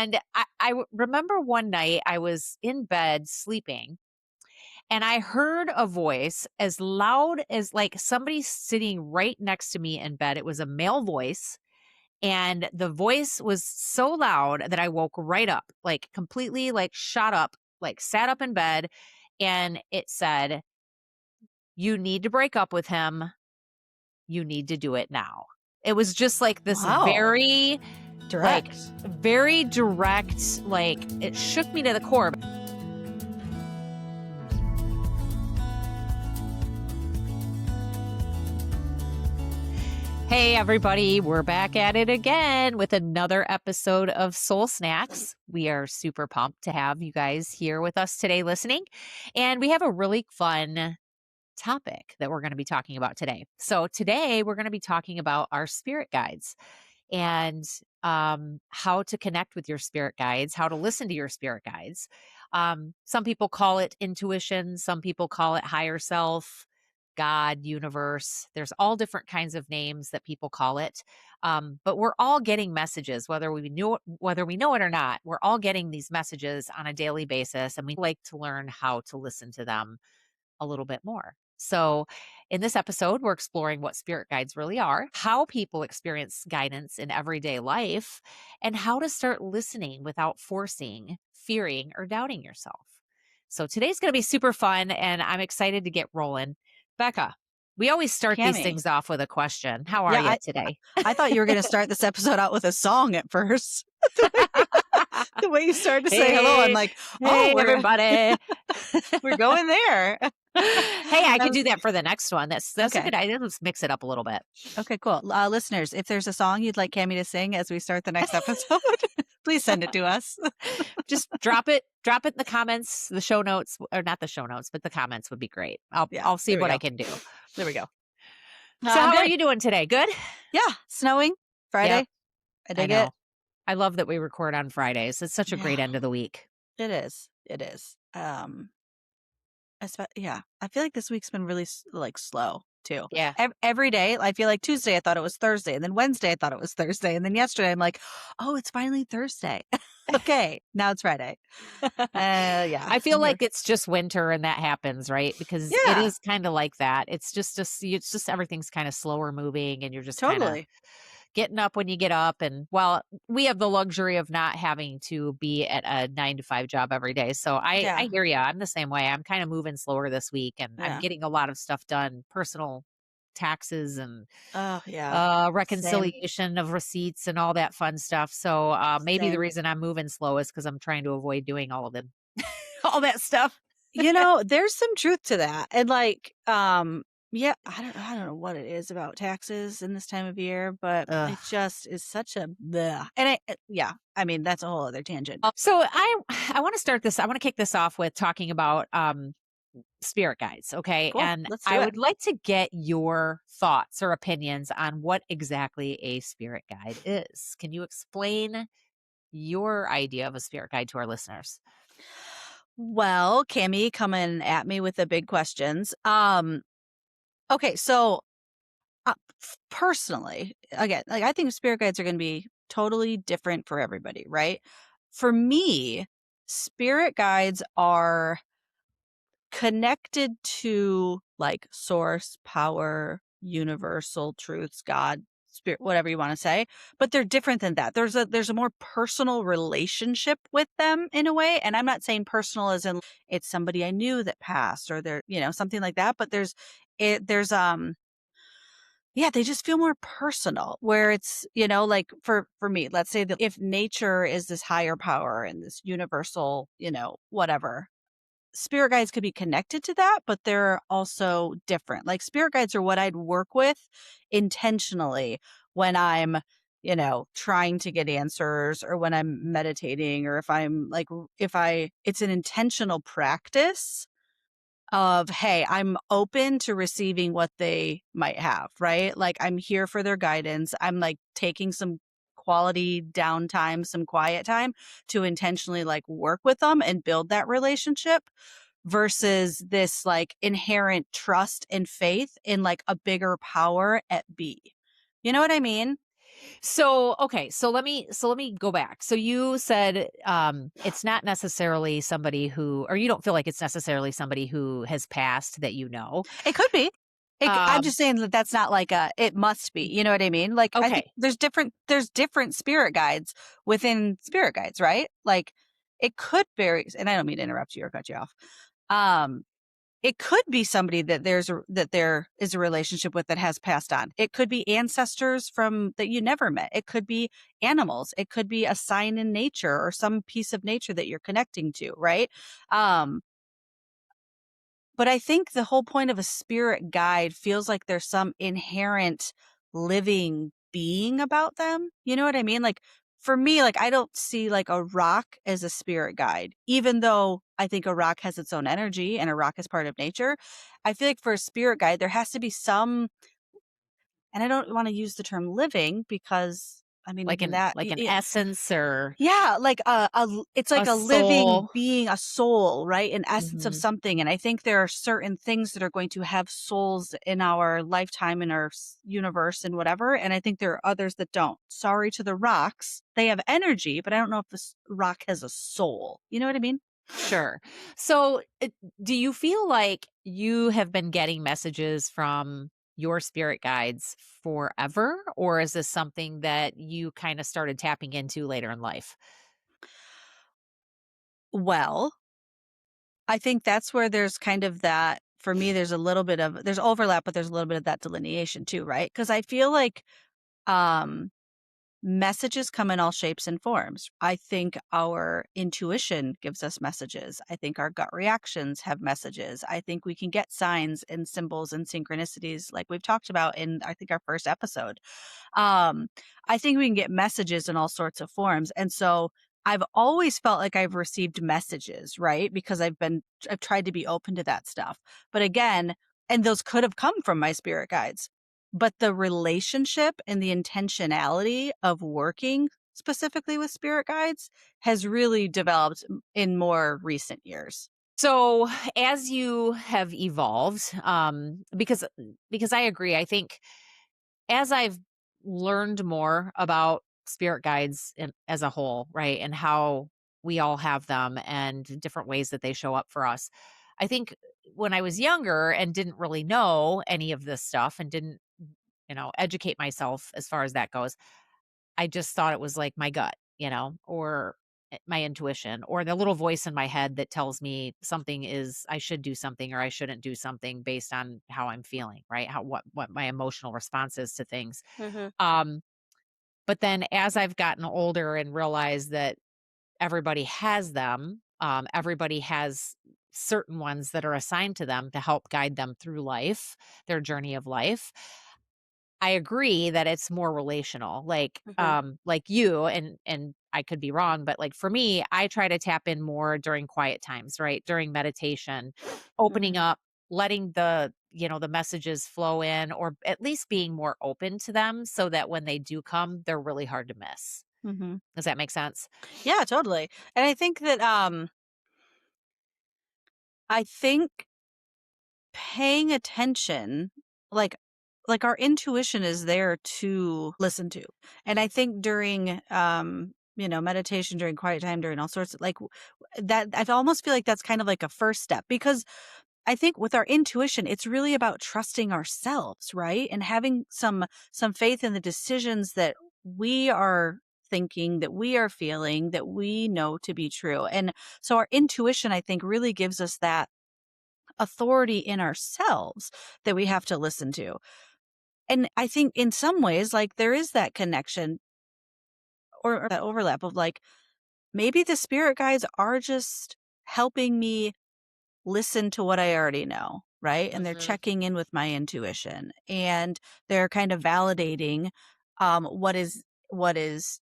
And I remember one night I was in bed sleeping and I heard a voice as loud as like somebody sitting right next to me in bed. It was a male voice. And the voice was so loud that I woke right up, like completely like shot up, like sat up in bed. And it said, "You need to break up with him. You need to do it now." It was just like this Wow. like, Direct. very direct, like it shook me to the core. Hey, everybody, we're back at it again with another episode of Soul Snacks. We are super pumped to have you guys here with us today listening. And we have a really fun topic that we're going to be talking about today. So, today we're going to be talking about our spirit guides and how to connect with your spirit guides, how to listen to your spirit guides. Some people call it intuition, some people call it higher self, God, universe. There's all different kinds of names that people call it. But we're all getting messages, whether we know it or not. We're all getting these messages on a daily basis, and we like to learn how to listen to them a little bit more. So, in this episode, we're exploring what spirit guides really are, how people experience guidance in everyday life, and how to start listening without forcing, fearing, or doubting yourself. So, today's going to be super fun, and I'm excited to get rolling. Becca, we always start these Cami. things off with a question. How are Yeah, you today? I thought you were going to start this episode out with a song at first. The way you started to say hello, I'm like, hey, we're everybody. we're going there. Hey, I could do that for the next one. That's a Okay. good idea. Let's mix it up a little bit. Okay, cool. Listeners, if there's a song you'd like Cami to sing as we start the next episode, please send it to us. Just drop it in the comments, the show notes, or not the show notes, but the comments would be great. I'll see there we what go. I can do. There we go. So how are Good. you doing today? Good? Yeah, snowing Friday. Yep, I I dig know. it. I love that we record on Fridays. It's such a great Yeah, end of the week. it is. It is. Yeah, I feel like this week's been really like slow too. Yeah. Every day, I feel like Tuesday I thought it was Thursday, and then Wednesday I thought it was Thursday, and then yesterday I'm like, oh, it's finally Thursday. Okay, now it's Friday. Yeah, I feel I'm here. like it's just winter and that happens, right? Because it Yeah, is kind of like that. It's just everything's kind of slower moving and you're just kind of totally. getting up when you get up. And well, we have the luxury of not having to be at a 9 to 5 job every day. So Yeah, I hear you. I'm the same way. I'm kind of moving slower this week and I'm yeah. getting a lot of stuff done, personal taxes and Oh, yeah. Same, reconciliation of receipts and all that fun stuff. So maybe the same. reason I'm moving slow is because I'm trying to avoid doing all of them, all that stuff. There's some truth to that, and like, yeah, I don't know what it is about taxes in this time of year, but Ugh. it just is such a bleh. And yeah, I mean that's a whole other tangent. So I want to start this. I want to kick this off with talking about spirit guides. Okay. Cool, And let's do I it. would like to get your thoughts or opinions on what exactly a spirit guide is. Can you explain your idea of a spirit guide to our listeners? Well, Cami coming at me with the big questions. Okay, so personally, again, like I think spirit guides are going to be totally different for everybody, right? For me, spirit guides are connected to like source, power, universal truths, God, spirit, whatever you want to say, but they're different than that. There's a more personal relationship with them in a way, and I'm not saying personal as in it's somebody I knew that passed or they're, something like that, but there's yeah, they just feel more personal where it's, like for me, let's say that if nature is this higher power and this universal, whatever, spirit guides could be connected to that, but they're also different. Like spirit guides are what I'd work with intentionally when I'm, trying to get answers or when I'm meditating or if I'm like, it's an intentional practice of, hey, I'm open to receiving what they might have, right? Like I'm here for their guidance. I'm like taking some quality downtime, some quiet time to intentionally like work with them and build that relationship versus this like inherent trust and faith in like a bigger power at B. You know what I mean? So, okay, so let me go back. So you said it's not necessarily somebody who, or you don't feel like it's necessarily somebody who has passed that you know. It could be. I'm Um just saying that that's not like a it must be, you know what I mean? Like, I think okay. there's different spirit guides within spirit guides, right? Like, it could vary, and I don't mean to interrupt you or cut you off. Um, it could be somebody that there is a relationship with that has passed on. It could be ancestors from that you never met. It could be animals. It could be a sign in nature or some piece of nature that you're connecting to, right? Um, but I think the whole point of a spirit guide feels like there's some inherent living being about them. You know what I mean? Like, for me, like, I don't see like a rock as a spirit guide, even though I think a rock has its own energy and a rock is part of nature. I feel like for a spirit guide, there has to be some, and I don't want to use the term living because I mean, Like even an that, like an essence or yeah, like it's a like a living soul. being, a soul, right? An essence of Mhm. something. And I think there are certain things that are going to have souls in our lifetime, in our universe, and whatever. And I think there are others that don't. Sorry to the rocks. They have energy, but I don't know if this rock has a soul. You know what I mean? Sure. So, do you feel like you have been getting messages from your spirit guides forever, or is this something that you kind of started tapping into later in life? Well, I think that's where there's kind of that, for me, there's a little bit of, there's overlap, but there's a little bit of that delineation too, right? Because I feel like, um, messages come in all shapes and forms. I think our intuition gives us messages. I think our gut reactions have messages. I think we can get signs and symbols and synchronicities like we've talked about in, I think, our first episode. Um, I think we can get messages in all sorts of forms. And so I've always felt like I've received messages, right? Because I've tried to be open to that stuff. But again, and those could have come from my spirit guides. But the relationship and the intentionality of working specifically with spirit guides has really developed in more recent years. So, as you have evolved, because I agree, I think as I've learned more about spirit guides as a whole, right, and how we all have them and different ways that they show up for us, I think when I was younger and didn't really know any of this stuff and didn't, educate myself as far as that goes, I just thought it was like my gut, or my intuition or the little voice in my head that tells me something is I should do something or I shouldn't do something based on how I'm feeling, right? How what my emotional response is to things. Mhm. Um but then as I've gotten older and realized that everybody has them, everybody has certain ones that are assigned to them to help guide them through life, their journey of life. I agree that it's more relational, Mhm. like you, and I could be wrong, but, like, for me, I try to tap in more during quiet times, right? During meditation, opening Mhm. up, letting the messages flow in, or at least being more open to them so that when they do come, they're really hard to miss. Mhm. Does that make sense? Yeah, totally. And I think that I think paying attention, like our intuition is there to listen to. And I think during meditation, during quiet time, during all sorts of that, I almost feel like that's kind of like a first step, because I think with our intuition, it's really about trusting ourselves, right? And having some faith in the decisions that we are thinking, that we are feeling, that we know to be true. And so our intuition, I think, really gives us that authority in ourselves that we have to listen to. And I think in some ways, like, there is that connection, or that overlap of, like, maybe the spirit guides are just helping me listen to what I already know, right? And they're Mhm. checking in with my intuition, and they're kind of validating what is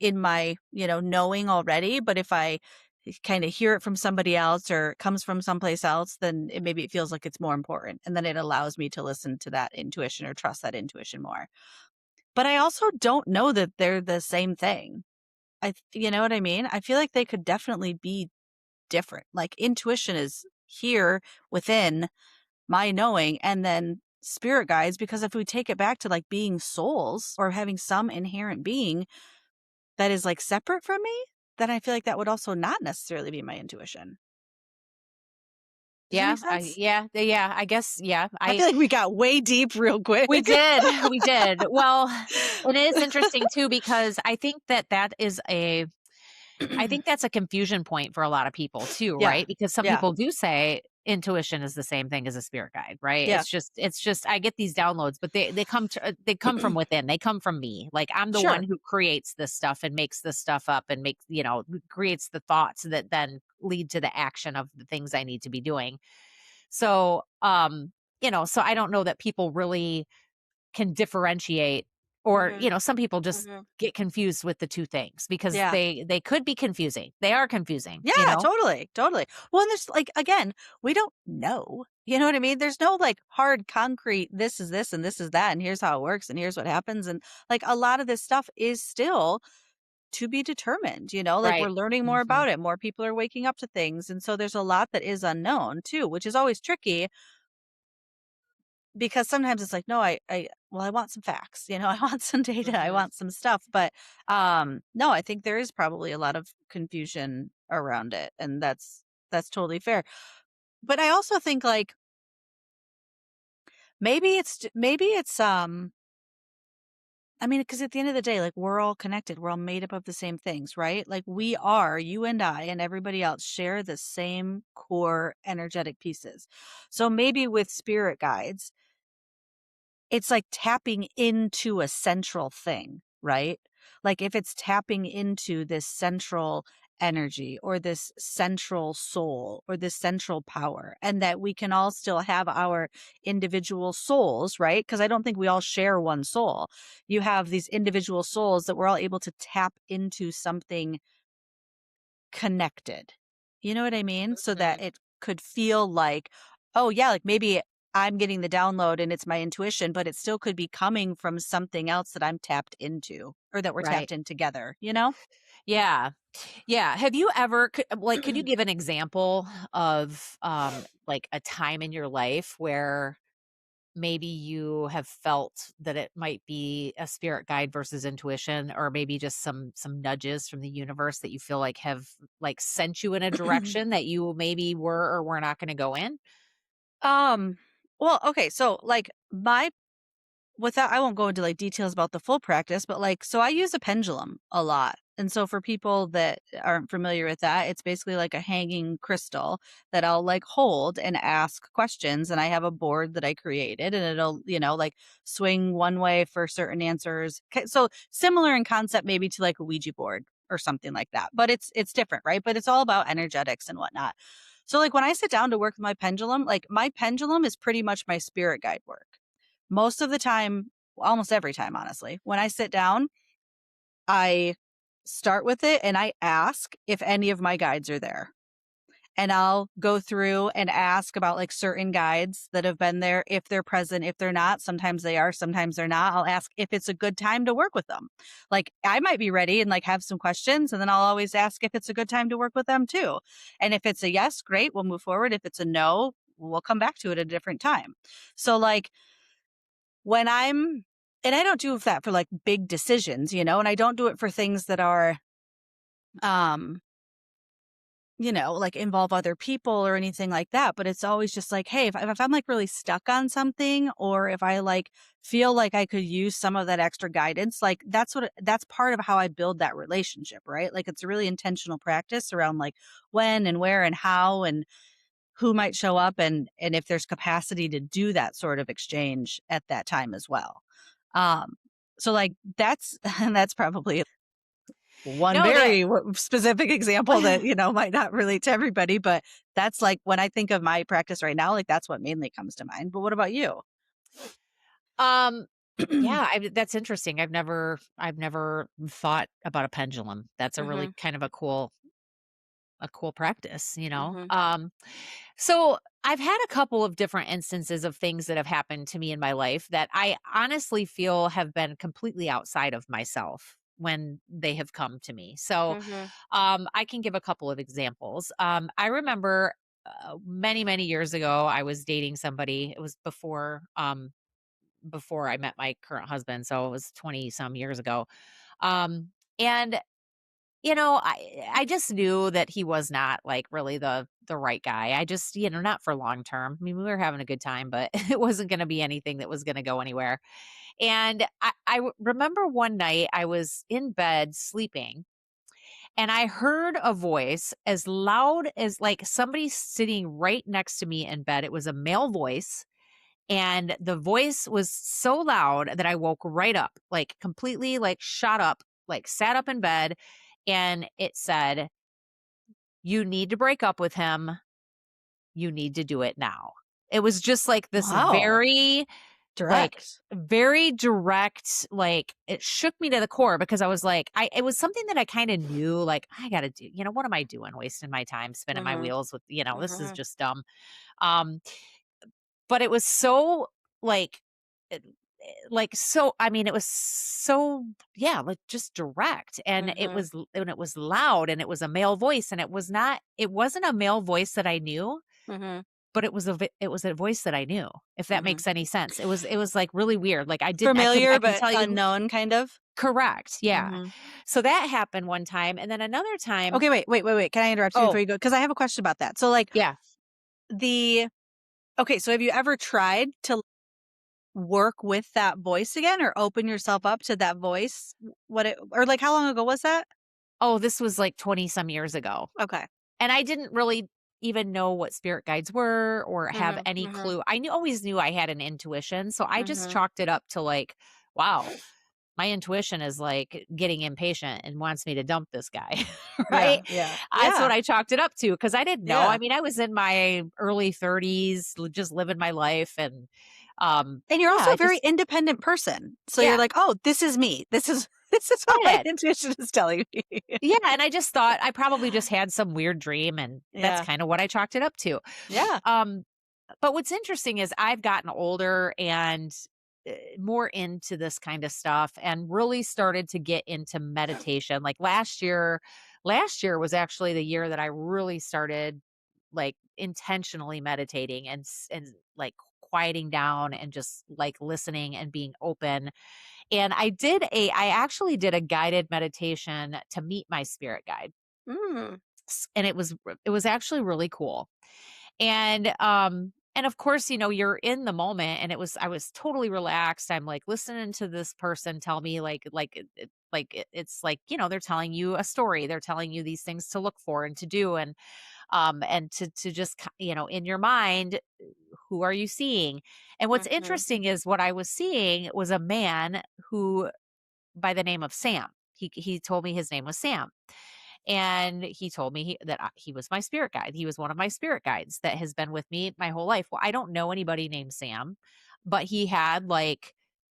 in my, knowing already. But if I kind of hear it from somebody else or it comes from someplace else, then maybe it feels like it's more important. And then it allows me to listen to that intuition or trust that intuition more. But I also don't know that they're the same thing. You know what I mean? I feel like they could definitely be different. Like, intuition is here within my knowing, and then spirit guides, because if we take it back to like being souls or having some inherent being that is like separate from me, then I feel like that would also not necessarily be my intuition. Does that Yeah, make sense? yeah, I guess, yeah. I feel like we got way deep real quick. We did, we did. Well, and it is interesting too because I think that's a confusion point for a lot of people too, Yeah. right? Because some Yeah. people do say intuition is the same thing as a spirit guide, right? Yeah. It's just I get these downloads, but they come from within. They come from me. Like I'm the one Sure. who creates this stuff and makes this stuff up and makes, creates the thoughts that then lead to the action of the things I need to be doing. So, so I don't know that people really can differentiate or, Mhm. some people just Mhm. get confused with the 2 things because Yeah. they could be confusing. They are confusing, Yeah, totally, totally. Well, and there's like again, we don't know. You know what I mean? There's no like hard concrete this is this and this is that and here's how it works and here's what happens and like a lot of this stuff is still to be determined, like we're Right. learning more Mhm. about it. More people are waking up to things and so there's a lot that is unknown too, which is always tricky because sometimes it's like no, I want some facts, I want some data, I Mhm. want some stuff, but no, I think there is probably a lot of confusion around it and that's totally fair. But I also think like maybe it's I mean, because at the end of the day, like we're all connected, we're all made up of the same things, right? Like you and I and everybody else share the same core energetic pieces. So maybe with spirit guides, it's like tapping into a central thing, right? Like if it's tapping into this central energy or this central soul or this central power, and that we can all still have our individual souls, right? Because I don't think we all share one soul. You have these individual souls that we're all able to tap into something connected. You know what I mean? So that Mhm. it could feel like, oh, yeah, like maybe I'm getting the download and it's my intuition, but it still could be coming from something else that I'm tapped into or that we're Right. tapped in together, you know? Yeah. Yeah. Have you ever could you give an example of, like, a time in your life where maybe you have felt that it might be a spirit guide versus intuition or maybe just some nudges from the universe that you feel like have, like, sent you in a direction that you maybe were or were not gonna go in? um, well, okay, so like my without I won't go into like details about the full practice, but like so I use a pendulum a lot. And so for people that aren't familiar with that, it's basically like a hanging crystal that I'll like hold and ask questions and I have a board that I created and it'll, like swing one way for certain answers. So similar in concept maybe to like a Ouija board or something like that. But it's different, right? But it's all about energetics and whatnot. So like when I sit down to work with my pendulum, like my pendulum is pretty much my spirit guide work most of the time, almost every time, honestly, when I sit down, I start with it and I ask if any of my guides are there. And I'll go through and ask about like certain guides that have been there, if they're present, if they're not. Sometimes they are, sometimes they're not. I'll ask if it's a good time to work with them. Like I might be ready and like have some questions, and then I'll always ask if it's a good time to work with them too. And if it's a yes, great, we'll move forward. If it's a no, we'll come back to it at a different time. So, like, when I'm and I don't do that for, like, big decisions, and I don't do it for things that are, um, like, involve other people or anything like that, but it's always just like, hey, if I'm, like, really stuck on something or if I, like, feel like I could use some of that extra guidance, like, that's part of how I build that relationship, right? Like, it's a really intentional practice around, like, when and where and how and who might show up and if there's capacity to do that sort of exchange at that time as well. Um, so like that's and that's probably one No, that very specific example that, might not relate to everybody, but that's like when I think of my practice right now, like that's what mainly comes to mind. But what about you? um, yeah, that's interesting. I've never thought about a pendulum. That's a really Mhm. kind of a cool practice, you know? Mhm. So I've had a couple of different instances of things that have happened to me in my life that I honestly feel have been completely outside of myself when they have come to me. So Mhm. I can give a couple of examples. I remember many, many years ago, I was dating somebody. It was before before I met my current husband, so it was 20 some years ago. And I just knew that he was not like really the right guy. I just, not for long term. I mean, we were having a good time, but it wasn't going to be anything that was going to go anywhere. And remember one night I was in bed sleeping and I heard a voice as loud as like somebody sitting right next to me in bed. It was a male voice. And the voice was so loud that I woke right up, like completely like shot up, like sat up in bed. And it said, "You need to break up with him. You need to do it now." It was just like this Wow. like, Direct. very direct, like, it shook me to the core because I was like, it was something that I kinda knew, like, I gotta do, what am I doing wasting my time spinning my Mhm. wheels with, this is Mhm. just dumb. Um, but it was so, like, so I mean, it was so yeah, like, just direct, and Mhm. it was loud, and it was a male voice, and it wasn't a male voice that I knew, Mhm. but it was a voice that I knew, if that Mhm. makes any sense. It was, like, really weird, like, I Familiar can but tell you unknown, kind of? correct, yeah. Mhm. So that happened one time, and then another time Okay, wait. Can I interrupt you before oh, you go? Because I have a question about that. So, like, yeah. the okay, so have you ever tried to work with that voice again or open yourself up to that voice? What it or, like, how long ago was that? Oh, this was, like, 20 some years ago, Okay. and I didn't really even know what spirit guides were or have Mhm. any Mhm. clue. Always knew I had an intuition, so I just Mhm. chalked it up to, like, wow, my intuition is, like, getting impatient and wants me to dump this guy, Yeah, right? yeah. That's what Yeah. I chalked it up to because I didn't know. I Yeah. mean, I was in my early 30s, just living my life and, And you're yeah, also I a very just independent person. So you're yeah, like, "Oh, this is me. This is what my I did. intuition is telling me." Yeah, and I just thought I probably just had some weird dream, and that's Yeah. kinda what I chalked it up to. Yeah. Um, but what's interesting is I've gotten older and, more into this kinda stuff and really started to get into meditation. Like, last year was actually the year that I really started, like, intentionally meditating and, like, quieting down and just, like, listening and being open. And I actually did a guided meditation to meet my spirit guide. Mm. And it was actually really cool. And of course, you're in the moment and I was totally relaxed. I'm like listening to this person tell me it's like, they're telling you a story. They're telling you these things to look for and to do and to just in your mind, who are you seeing? And what's Mhm. interesting is what I was seeing was a man who by the name of Sam. He told me his name was Sam. And he told me that he was my spirit guide. He was one of my spirit guides that has been with me my whole life. Well, I don't know anybody named Sam, but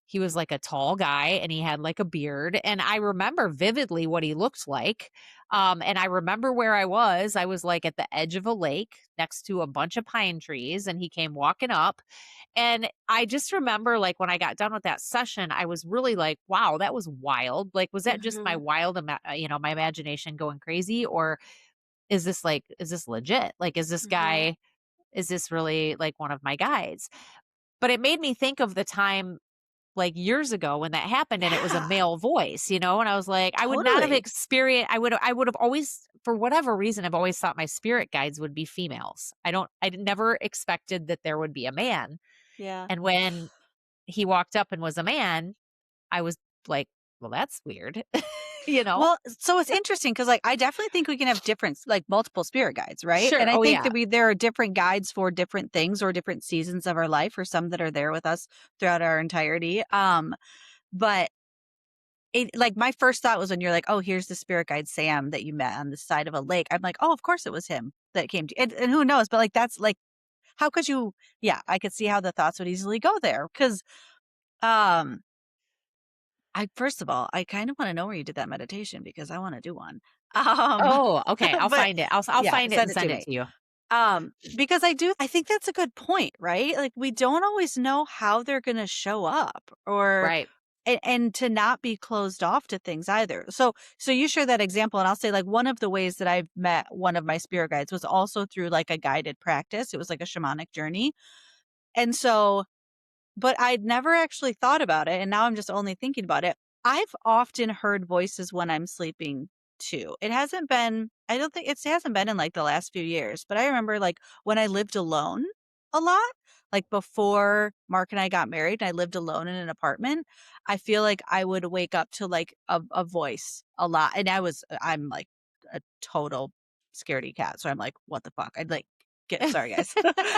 he was like a tall guy and he had like a beard. And I remember vividly what he looked like. And I remember where I was. I was like at the edge of a lake next to a bunch of pine trees, and he came walking up and I just remember, like, when I got done with that session, I was really like, wow, that was wild. Like, was that just my Mhm. my imagination going crazy? Or is this legit? Like, Mhm. is this really like one of my guides? But it made me think of the time like years ago when that happened and it was a Yeah. male voice, and I was like, I would not have Totally. experienced, I would have always, for whatever reason, I've always thought my spirit guides would be females. I never expected that there would be a man. Yeah. And when he walked up and was a man, I was like, "Well, that's weird." You know? Well, so it's interesting because, like, I definitely think we can have different like, multiple spirit guides, right? Sure. And I Oh, think yeah. that there are different guides for different things or different seasons of our life or some that are there with us throughout our entirety. But like, my first thought was when you're like, "Oh, here's the spirit guide Sam that you met on the side of a lake." I'm like, "Oh, of course it was him that came to," and who knows, but, like, that's, like, how could you yeah, I could see how the thoughts would easily go there because um, I first of all, I kind of wanna know where you did that meditation because I wanna do one. Um, Oh, okay. I'll but find it. I'll yeah, find it and send it to send it me. to you. Because I think that's a good point, right? Like, we don't always know how they're gonna show up or Right. and to not be closed off to things either. So you share that example, and I'll say, like, one of the ways that I've met one of my spirit guides was also through, like, a guided practice. It was like a shamanic journey, and so but I'd never actually thought about it, and now I'm just only thinking about it. I've often heard voices when I'm sleeping too. It hasn't been I don't think it hasn't been in, like, the last few years, but I remember, like, when I lived alone a lot, like, before Mark and I got married and I lived alone in an apartment, I feel like I would wake up to, like, a voice a lot, and I'm, like, a total scaredy cat, so I'm like, "What the fuck?" I'd, like, get sorry, guys.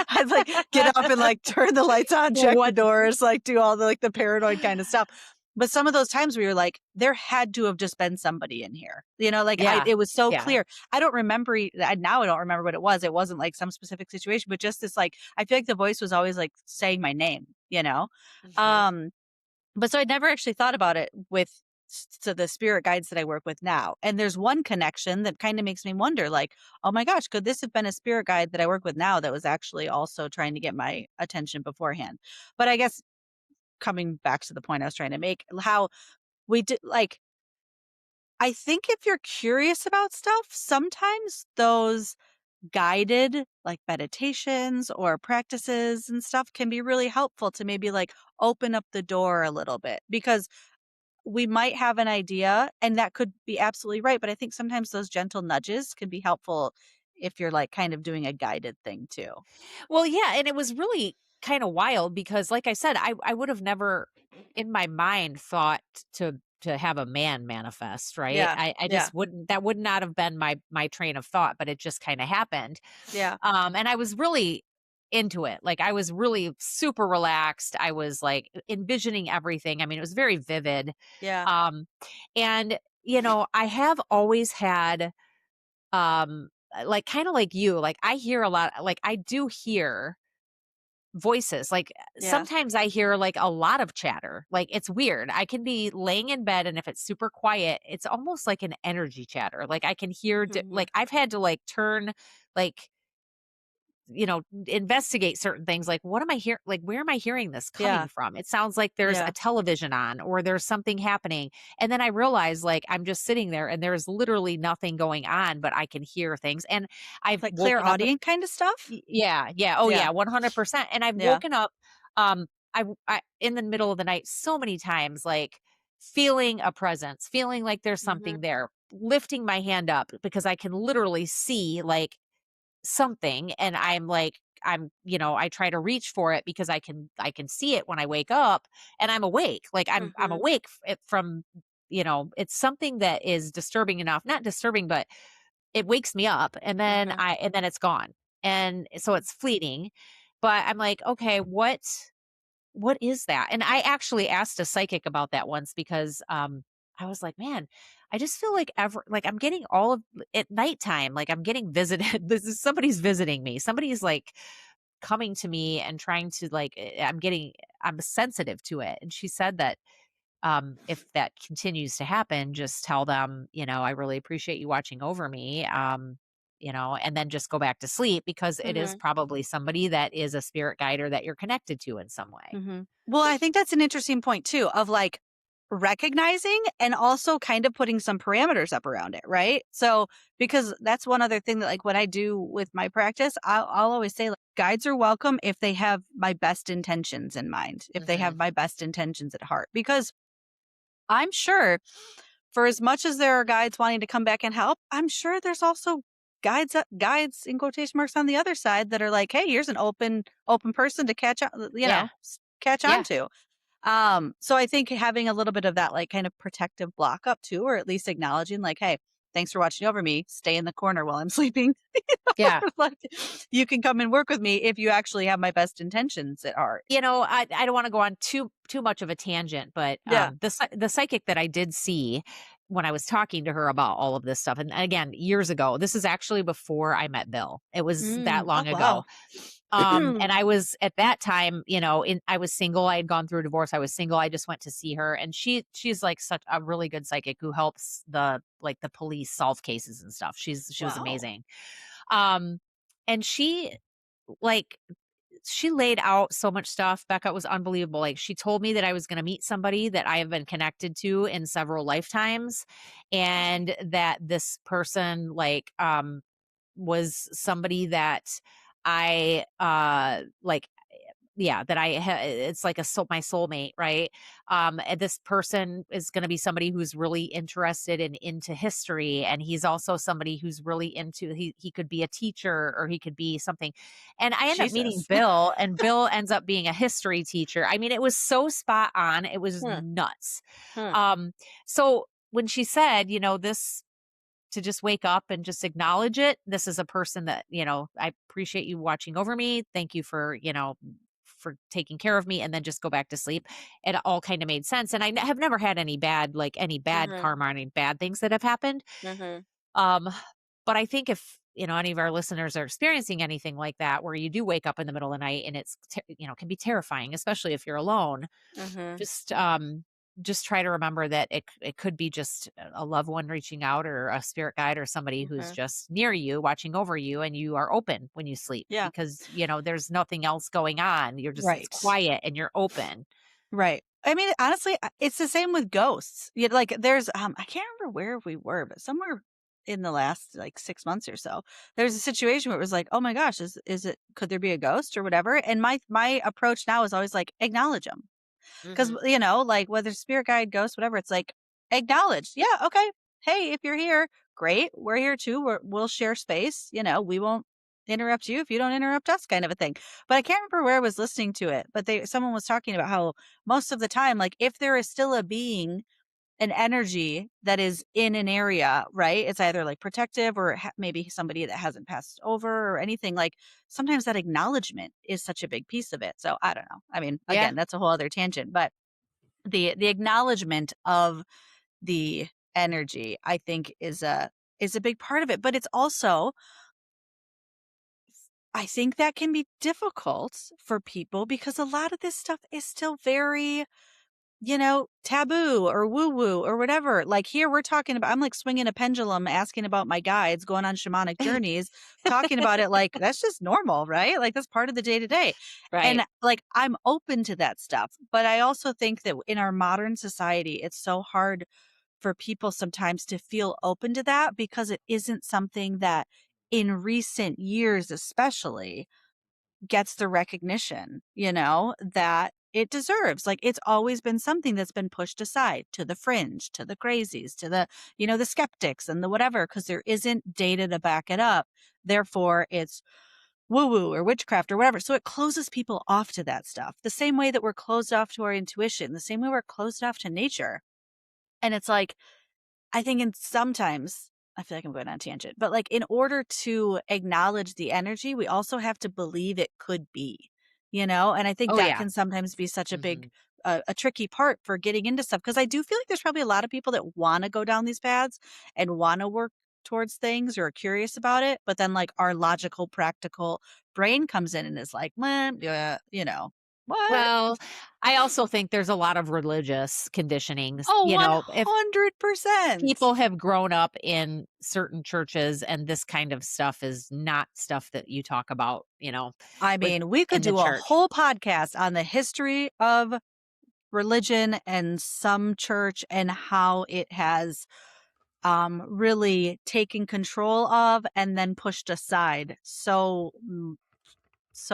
I'd, like, get up and, like, turn the lights on, check the What? doors, like, do all the, like, the paranoid kinda stuff. But some of those times where you're like, "There had to have just been somebody in here." You know, like, Yeah. it was so Yeah. clear. I don't remember now I don't remember what it was. It wasn't, like, some specific situation, but just this, like I feel like the voice was always, like, saying my name, you know? Mhm. Um, but so I'd never actually thought about it with to the spirit guides that I work with now. And there's one connection that kind of makes me wonder, like, oh my gosh, could this have been a spirit guide that I work with now that was actually also trying to get my attention beforehand? But I guess coming back to the point I was trying to make, how we did like I think if you're curious about stuff, sometimes those guided like meditations or practices and stuff can be really helpful to maybe like open up the door a little bit, because we might have an idea and that could be absolutely right. But I think sometimes those gentle nudges can be helpful if you're like kind of doing a guided thing too. Well, yeah, and it was really kind of wild because like I said, I would have never in my mind thought to have a man manifest, right? Yeah. I Yeah. just wouldn't that would not have been my train of thought, but it just kind of happened. Yeah. And I was really into it. Like I was really super relaxed. I was like envisioning everything. I mean, it was very vivid. Yeah. Um and I have always had like kind of like you, like I hear a lot, like I do hear voices. Like Yeah. sometimes I hear like a lot of chatter. Like it's weird. I can be laying in bed and if it's super quiet, it's almost like an energy chatter. Like I can hear Hmm. like I've had to like turn like investigate certain things like what am I hear like where am I hearing this coming Yeah. from? It sounds like there's Yeah. a television on or there's something happening. And then I realize like I'm just sitting there and there's literally nothing going on, but I can hear things. And I've Like clear woken up audience kind of stuff. yeah, yeah, oh Yeah. yeah, 100%. And I've Yeah. woken up I in the middle of the night so many times like feeling a presence, feeling like there's Hmm. something there, lifting my hand up because I can literally see like something and I'm like I try to reach for it because I can see it when I wake up and I'm awake. Like I'm Hmm. awake from it's something that is disturbing enough, not disturbing, but it wakes me up Hmm. and then it's gone. And so it's fleeting. But I'm like, okay, what is that? And I actually asked a psychic about that once because I was like, man, I just feel like I'm getting all of at nighttime, like I'm getting visited. This is somebody's visiting me. Somebody's like coming to me and trying to like I'm sensitive to it. And she said that if that continues to happen, just tell them, I really appreciate you watching over me. And then just go back to sleep because it is Hmm. probably somebody that is a spirit guide or that you're connected to in some way. Hmm. Well, I think that's an interesting point too, of like recognizing and also kind of putting some parameters up around it, right? So, because that's one other thing that, like, what I do with my practice, I'll always say, like, guides are welcome if they have my best intentions in mind, if they Hmm. have my best intentions at heart. Because I'm sure for as much as there are guides wanting to come back and help, I'm sure there's also guides in quotation marks on the other side that are like, hey, here's an open person to catch on, Yeah. catch on Yeah. to. So I think having a little bit of that like kind of protective block up too, or at least acknowledging like, hey, thanks for watching over me. Stay in the corner while I'm sleeping. Yeah. Like, you can come and work with me if you actually have my best intentions at heart. I don't want to go on too much of a tangent, but Yeah. the psychic that I did see when I was talking to her about all of this stuff, and again years ago, this is actually before I met Bill. It was that Oh long ago. wow. And I was at that time, I was single. I had gone through a divorce. I was single. I just went to see her, and she's like such a really good psychic who helps the police solve cases and stuff. She was Wow. amazing. Um, and like she laid out so much stuff. Becca was unbelievable. Like she told me that I was going to meet somebody that I have been connected to in several lifetimes, and that this person was somebody that I like yeah, that it's like my soulmate, right? And this person is going to be somebody who's really interested and into history, and he's also somebody who's really into he could be a teacher or he could be something. And I end up meeting Jesus. Bill, and Bill ends up being a history teacher. I mean, it was so spot on. It was Hmm. nuts. Hmm. So when she said, this to just wake up and just acknowledge it. This is a person that, I appreciate you watching over me. Thank you for, for taking care of me, and then just go back to sleep. It all kind of made sense. And have never had any bad, any bad Mhm. karma, or any bad things that have happened. Mhm. Um, but I think if, any of our listeners are experiencing anything like that, where you do wake up in the middle of the night and it's, can be terrifying, especially if you're alone, Mhm. just just try to remember that it could be just a loved one reaching out, or a spirit guide, or somebody who's Mhm. just near you watching over you, and you are open when you sleep, Yeah. because there's nothing else going on. It's Right. quiet and you're open. Right. I mean, honestly, it's the same with ghosts. Like there's I can't remember where we were, but somewhere in the last like 6 months or so, there's a situation where it was like, "Oh my gosh, is it could there be a ghost or whatever?" And my approach now is always like acknowledge them. Cuz Hmm. like whether spirit guide, ghost, whatever, it's like acknowledge. Yeah, okay. Hey, if you're here, great. We're here too. We'll share space, we won't interrupt you if you don't interrupt us kind of a thing. But I can't remember where I was listening to it, but someone was talking about how most of the time, like if there is still a being, an energy that is in an area, right? It's either like protective or maybe somebody that hasn't passed over or anything. Like sometimes that acknowledgement is such a big piece of it. So I don't know. I mean, Yeah. again, that's a whole other tangent, but the acknowledgement of the energy, I think, is a big part of it. But it's also, I think that can be difficult for people because a lot of this stuff is still very, taboo or woo woo or whatever. Like here, we're talking about, I'm like swinging a pendulum, asking about my guides, going on shamanic journeys, talking about it like that's just normal, right? Like that's part of the day to day. Right. And like I'm open to that stuff. But I also think that in our modern society, it's so hard for people sometimes to feel open to that because it isn't something that in recent years, especially, gets the recognition, that it deserves. Like it's always been something that's been pushed aside to the fringe, to the crazies, to the skeptics and the whatever, because there isn't data to back it up. Therefore, it's woo woo or witchcraft or whatever. So it closes people off to that stuff. The same way that we're closed off to our intuition, the same way we're closed off to nature. And it's like, I think sometimes I feel like I'm going on a tangent, but like in order to acknowledge the energy, we also have to believe it could be, and I think Oh that yeah. can sometimes be such a Hmm. big, a tricky part for getting into stuff. Cause I do feel like there's probably a lot of people that want to go down these paths and want to work towards things or are curious about it. But then like our logical, practical brain comes in and is like, man, yeah, what? Well, I also think there's a lot of religious conditionings. Oh, If 100%. people have grown up in certain churches, and this kind of stuff is not stuff that you talk about, I with mean, we could in the do a church. whole podcast on the history of religion and some church and how it has really taken control of and then pushed aside so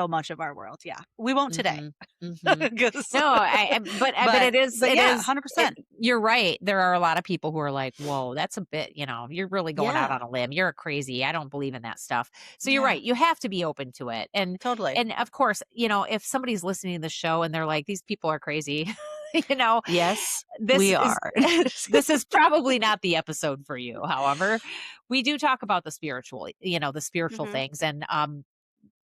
much of our world. Yeah. We won't today. Mhm. Mhm. 'Cause- No, but but it yeah, is it 100%. you're right. There are a lot of people who are like, "Whoa, that's a bit, you're really going out Yeah. on a limb. You're crazy. I don't believe in that stuff." So you're Yeah. right. You have to be open to it. Totally. And of course, if somebody's listening to the show and they're like, "These people are crazy," you know, Yes, this we is are. this is probably not the episode for you. However, we do talk about the spiritual Hmm. things, and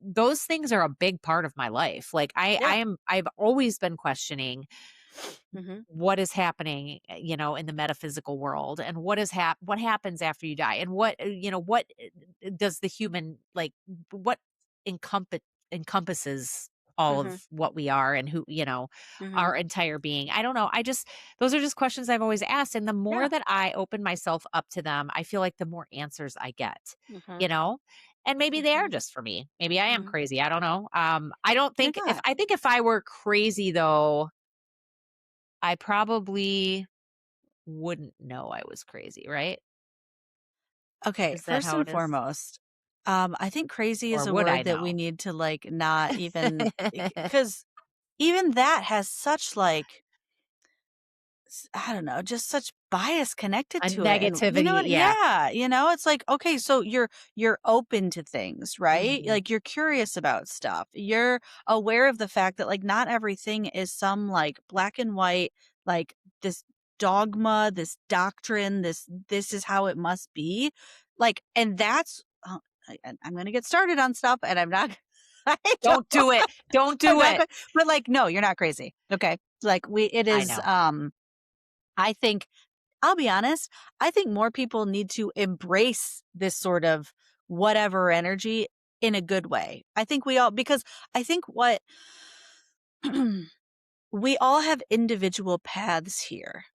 those things are a big part of my life. Like Yeah. I've always been questioning Hmm. what is happening, in the metaphysical world, and what happens after you die, and what does the human, like, what encompasses all Hmm. of what we are, and who, Hmm. our entire being. I don't know. Those are just questions I've always asked. And the more Yeah. that I open myself up to them, I feel like the more answers I get, Hmm. you know? And maybe they are Hmm. just for me. Maybe I am Hmm. crazy. I don't know. I don't You're think not. if I were crazy though, I probably wouldn't know I was crazy, right? Okay, Is that first how and it is? foremost, I think crazy is Or a would I word that we know? need to like not even because even that has such like I don't know, just such bias connected A to it. And you know negativity, what? yeah. Yeah, it's like, okay, so you're open to things, right? Mhm. Like you're curious about stuff. You're aware of the fact that like not everything is some like black and white, like this dogma, this doctrine, this is how it must be. Like, and that's I'm going to get started on stuff and I'm not I don't, Don't do it. Don't I'm do not it. going, but like no, you're not crazy. Okay? Like it I is know. I think I'll be honest, I think more people need to embrace this sort of whatever energy in a good way. I think we all, because I think what we all have individual paths here,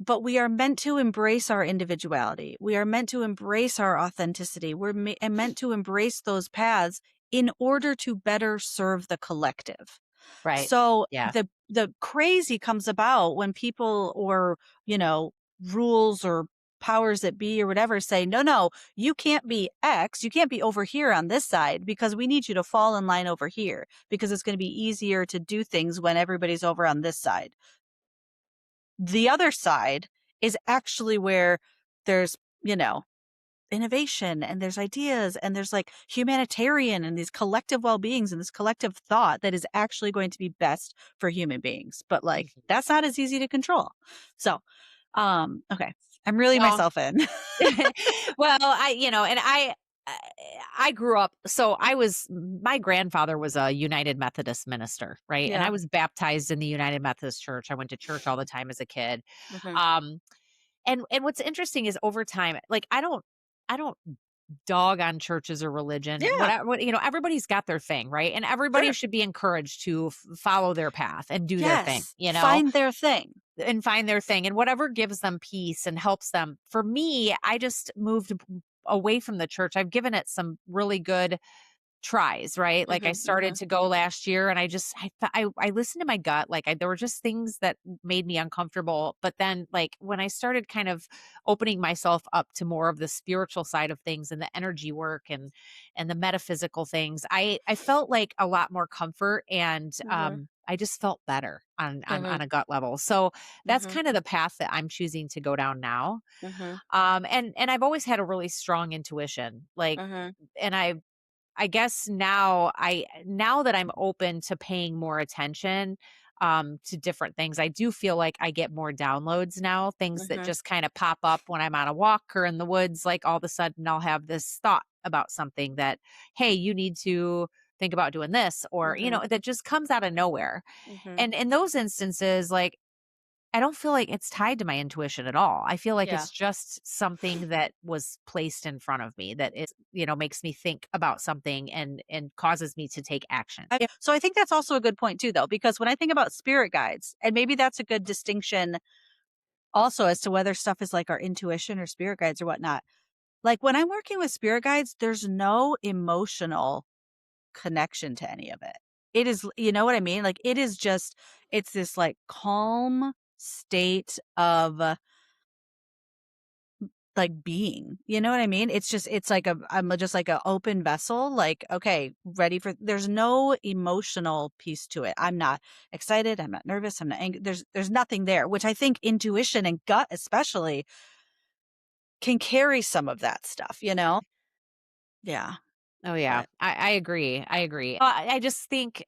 but we are meant to embrace our individuality. We are meant to embrace our authenticity. Meant to embrace those paths in order to better serve the collective. Right. So Yeah. the crazy comes about when people or, rules or powers that be or whatever say, no, you can't be X. You can't be over here on this side because we need you to fall in line over here because it's going to be easier to do things when everybody's over on this side. The other side is actually where there's, innovation and there's ideas and there's like humanitarian and these collective well-beings and this collective thought that is actually going to be best for human beings, but like Mhm. that's not as easy to control. So okay, I'm really Well, myself in. well, and I I grew up, so my grandfather was a United Methodist minister, right? And I Yeah. was baptized in the United Methodist Church. I went to church all the time as a kid. Hmm. Um, and what's interesting is over time, like I don't dog on churches or religion. Yeah. Everybody's got their thing, right? And everybody Sure. should be encouraged to follow their path and do their thing, Yes, find their thing. and find their thing and whatever gives them peace and helps them. For me, I just moved away from the church. I've given it some really good tries, right? Like I Hmm. started Hmm. to go last year and I listened to my gut. Like there were just things that made me uncomfortable. But then like when I started kind of opening myself up to more of the spiritual side of things and the energy work and the metaphysical things, I felt like a lot more comfort and Hmm. I just felt better on, Hmm. on a gut level. So that's Hmm. kind of the path that I'm choosing to go down now. Hmm. And I've always had a really strong intuition. Like Hmm. and I guess now that I'm open to paying more attention to different things, I do feel like I get more downloads now, things that Hmm. just kind of pop up when I'm on a walk or in the woods. Like all of a sudden I'll have this thought about something that, hey, you need to think about doing this, or, Hmm. that just comes out of nowhere. Hmm. And in those instances, like I don't feel like it's tied to my intuition at all. I feel like Yeah. it's just something that was placed in front of me that makes me think about something and causes me to take action. So I think that's also a good point too, though, because when I think about spirit guides, and maybe that's a good distinction also as to whether stuff is like our intuition or spirit guides or whatnot. Like when I'm working with spirit guides, there's no emotional connection to any of it. It is, you know what I mean? Like it is just, it's this like calm state of like being, you know what I mean? It's like I'm just like a open vessel, like, okay, ready for, there's no emotional piece to it. I'm not excited. I'm not nervous. I'm not angry. There's nothing there, which I think intuition and gut especially can carry some of that stuff, you know? Yeah. Oh yeah, But I agree. I agree. I just think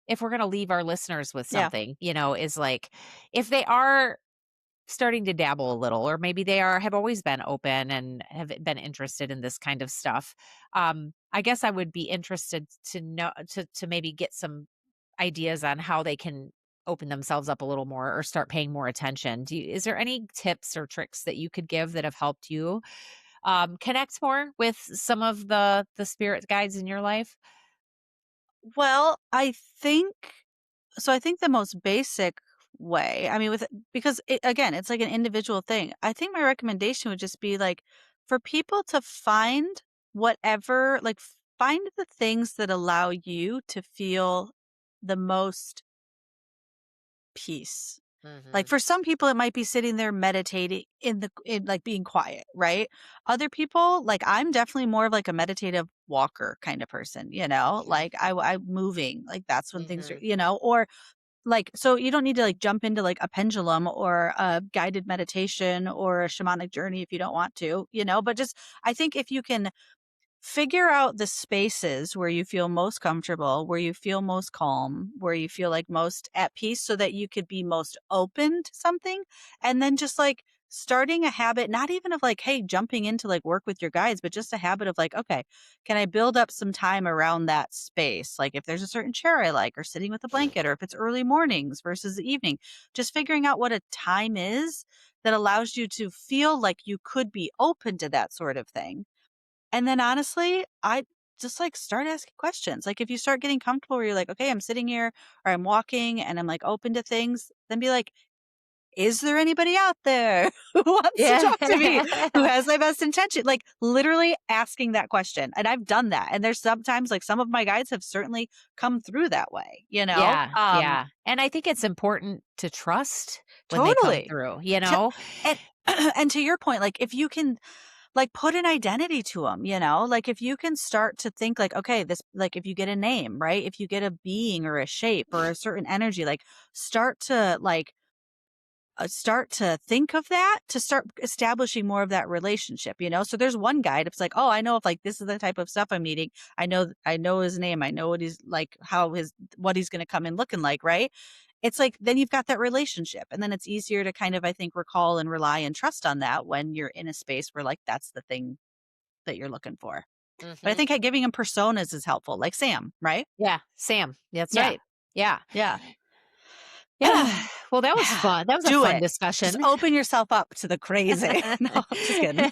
if we're gonna leave our listeners with yeah. something, is like if they are starting to dabble a little, or maybe they have always been open and have been interested in this kind of stuff. I guess I would be interested to know to maybe get some ideas on how they can open themselves up a little more or start paying more attention. Is there any tips or tricks that you could give that have helped you connect more with some of the spirit guides in your life? Well, I think the most basic way, I mean, because again, it's like an individual thing. I think my recommendation would just be like for people to find whatever, like find the things that allow you to feel the most peace. Like for some people, it might be sitting there meditating in like being quiet, right? Other people, like I'm definitely more of like a meditative walker kind of person, like I'm moving, like that's when things are, or like, so you don't need to like jump into like a pendulum or a guided meditation or a shamanic journey if you don't want to, but just, I think if you can figure out the spaces where you feel most comfortable, where you feel most calm, where you feel like most at peace so that you could be most open to something. And then just like starting a habit, not even of like, hey, jumping into like work with your guides, but just a habit of like, okay, can I build up some time around that space? Like if there's a certain chair I like, or sitting with a blanket, or if it's early mornings versus the evening, just figuring out what a time is that allows you to feel like you could be open to that sort of thing. And then honestly, I just like start asking questions. Like if you start getting comfortable where you're like, okay, I'm sitting here or I'm walking and I'm like open to things, then be like, is there anybody out there who wants to talk to me, who has my best intention? Like literally asking that question. And I've done that. And there's sometimes like some of my guides have certainly come through that way, Yeah, yeah. And I think it's important to trust when they come Totally. through, And and to your point, like if you can like put an identity to them, like if you can start to think like, okay, this, like if you get a name, right? If you get a being or a shape or a certain energy, like start to think of that, to start establishing more of that relationship, So there's one guide. It's like, oh, I know if like this is the type of stuff I'm needing. I know his name. I know what he's like, what he's going to come in looking like, right? It's like, then you've got that relationship, and then it's easier to kind of, I think, recall and rely and trust on that when you're in a space where like, that's the thing that you're looking for. But I think giving him personas is helpful, like Sam, right? Yeah, Sam. That's Yeah. right. Yeah. Yeah. Yeah. Well, that was fun. That was a fun discussion. Just open yourself up to the crazy. No, just kidding.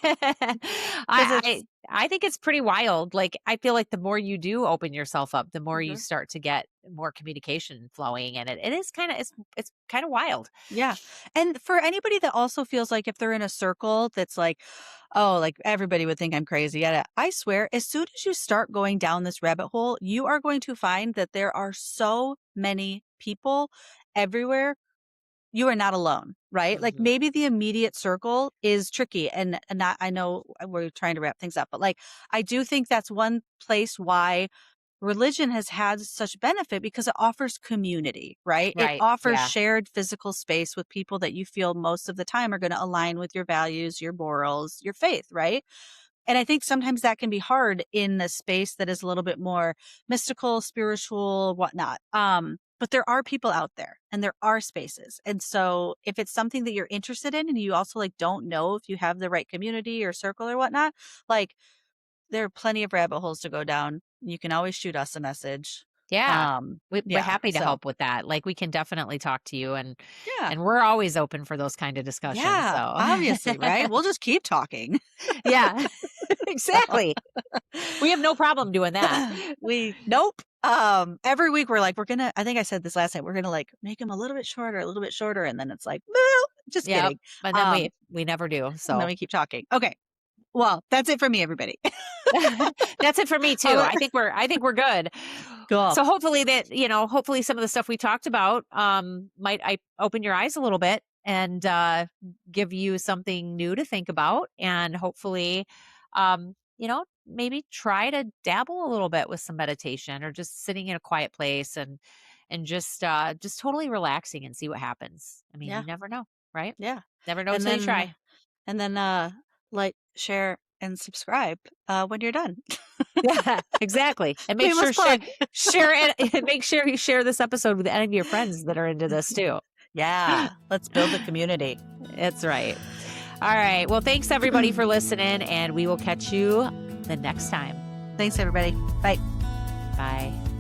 I think it's pretty wild. Like, I feel like the more you do open yourself up, the more you start to get more communication flowing. And it is kind of, it's kind of wild. Yeah. And for anybody that also feels like if they're in a circle that's like, oh, like everybody would think I'm crazy. Yeah. I swear, as soon as you start going down this rabbit hole, you are going to find that there are so many people everywhere. You are not alone, right? Like maybe the immediate circle is tricky, and not, I know we're trying to wrap things up, but like, I do think that's one place why religion has had such benefit, because it offers community, right? It offers shared physical space with people that you feel most of the time are going to align with your values, your morals, your faith, right? And I think sometimes that can be hard in a space that is a little bit more mystical, spiritual, whatnot. But there are people out there, and there are spaces. And so if it's something that you're interested in, and you also like don't know if you have the right community or circle or whatnot, like there are plenty of rabbit holes to go down. You can always shoot us a message. Yeah. We're happy to help with that. Like, we can definitely talk to you, and we're always open for those kind of discussions. Yeah, so obviously, right? We'll just keep talking. Yeah, exactly. We have no problem doing that. Nope. Every week we're like, I think I said this last night, we're gonna like make them a little bit shorter, and then it's like, well, just kidding. But then we never do. So and then we keep talking. Okay. Well, that's it for me, everybody. That's it for me too. I think we're good. Cool. So hopefully hopefully some of the stuff we talked about might open your eyes a little bit and give you something new to think about, and hopefully maybe try to dabble a little bit with some meditation, or just sitting in a quiet place and just totally relaxing and see what happens. I mean, you never know, right? Yeah. Never know until you try. And then like, share, and subscribe when you're done. Yeah, exactly. And make sure share it. Make sure you share this episode with any of your friends that are into this too. Yeah. Let's build a community. That's right. All right. Well, thanks everybody for listening, and we will catch you the next time. Thanks, everybody. Bye. Bye.